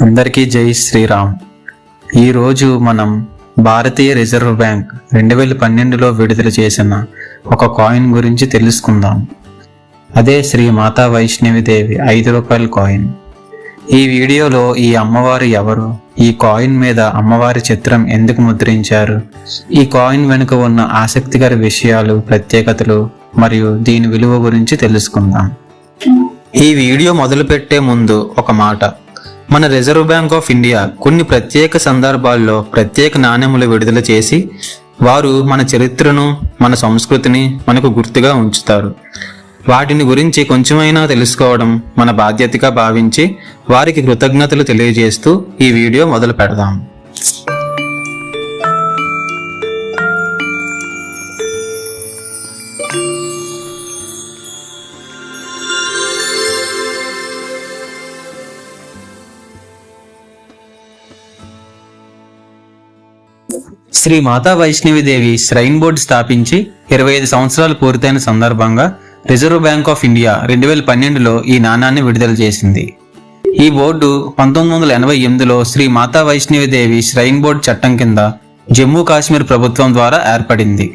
అందరికీ జై శ్రీరామ్. ఈరోజు మనం భారతీయ రిజర్వ్ బ్యాంక్ 2012లో విడుదల చేసిన ఒక కాయిన్ గురించి తెలుసుకుందాం. అదే శ్రీ మాతా వైష్ణవిదేవి 5 రూపాయల కాయిన్. ఈ వీడియోలో ఈ అమ్మవారు ఎవరు, ఈ కాయిన్ మీద అమ్మవారి చిత్రం ఎందుకు ముద్రించారు, ఈ కాయిన్ వెనుక ఉన్న ఆసక్తికర విషయాలు, ప్రత్యేకతలు మరియు దీని విలువ గురించి తెలుసుకుందాం. ఈ వీడియో మొదలుపెట్టే ముందు ఒక మాట. మన రిజర్వ్ బ్యాంక్ ఆఫ్ ఇండియా కొన్ని ప్రత్యేక సందర్భాల్లో ప్రత్యేక నాణెములు విడుదల చేసి వారు మన చరిత్రను, మన సంస్కృతిని మనకు గుర్తుగా ఉంచుతారు. వాటిని గురించి కొంచెమైనా తెలుసుకోవడం మన బాధ్యతగా భావించి వారికి కృతజ్ఞతలు తెలియజేస్తూ ఈ వీడియో మొదలు పెడదాం. శ్రీ మాతా వైష్ణవిదేవి శ్రైన్ బోర్డు స్థాపించి 25 సంవత్సరాలు పూర్తయిన సందర్భంగా రిజర్వ్ బ్యాంక్ ఆఫ్ ఇండియా 2012లో ఈ నాణాన్ని విడుదల చేసింది. ఈ బోర్డు 1988లో శ్రీ మాతా వైష్ణవిదేవి శ్రైన్ బోర్డు చట్టం కింద జమ్మూ కాశ్మీర్ ప్రభుత్వం ద్వారా ఏర్పడింది.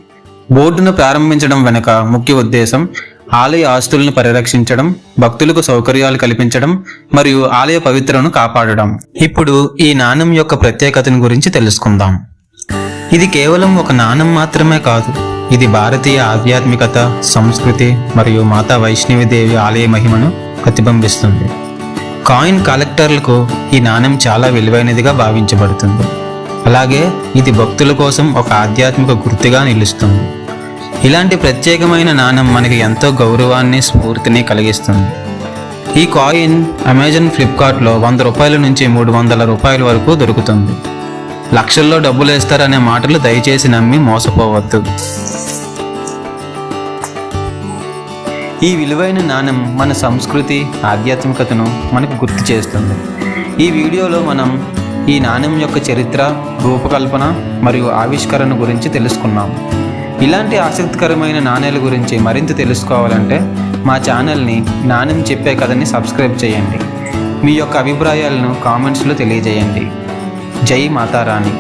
బోర్డును ప్రారంభించడం వెనుక ముఖ్య ఉద్దేశం ఆలయ ఆస్తులను పరిరక్షించడం, భక్తులకు సౌకర్యాలు కల్పించడం మరియు ఆలయ పవిత్రను కాపాడడం. ఇప్పుడు ఈ నాణెం యొక్క ప్రత్యేకతను గురించి తెలుసుకుందాం. ఇది కేవలం ఒక నాణెం మాత్రమే కాదు, ఇది భారతీయ ఆధ్యాత్మికత, సంస్కృతి మరియు మాతా వైష్ణవిదేవి ఆలయ మహిమను ప్రతిబింబిస్తుంది. కాయిన్ కలెక్టర్లకు ఈ నాణెం చాలా విలువైనదిగా భావించబడుతుంది. అలాగే ఇది భక్తుల కోసం ఒక ఆధ్యాత్మిక గుర్తుగా నిలుస్తుంది. ఇలాంటి ప్రత్యేకమైన నాణెం మనకి ఎంతో గౌరవాన్ని, స్ఫూర్తిని కలిగిస్తుంది. ఈ కాయిన్ అమెజాన్, ఫ్లిప్కార్ట్లో 100 రూపాయల నుంచి 300 రూపాయల వరకు దొరుకుతుంది. లక్షల్లో డబ్బులు వేస్తారనే మాటలు దయచేసి నమ్మి మోసపోవద్దు. ఈ విలువైన నాణెం మన సంస్కృతి, ఆధ్యాత్మికతను మనకు గుర్తు చేస్తుంది. ఈ వీడియోలో మనం ఈ నాణెం యొక్క చరిత్ర, రూపకల్పన మరియు ఆవిష్కరణ గురించి తెలుసుకున్నాం. ఇలాంటి ఆసక్తికరమైన నాణేల గురించి మరింత తెలుసుకోవాలంటే మా ఛానల్ని నాణెం చెప్పే కథని సబ్స్క్రైబ్ చేయండి. మీ యొక్క అభిప్రాయాలను కామెంట్స్లో తెలియజేయండి. జై మాతారాణి.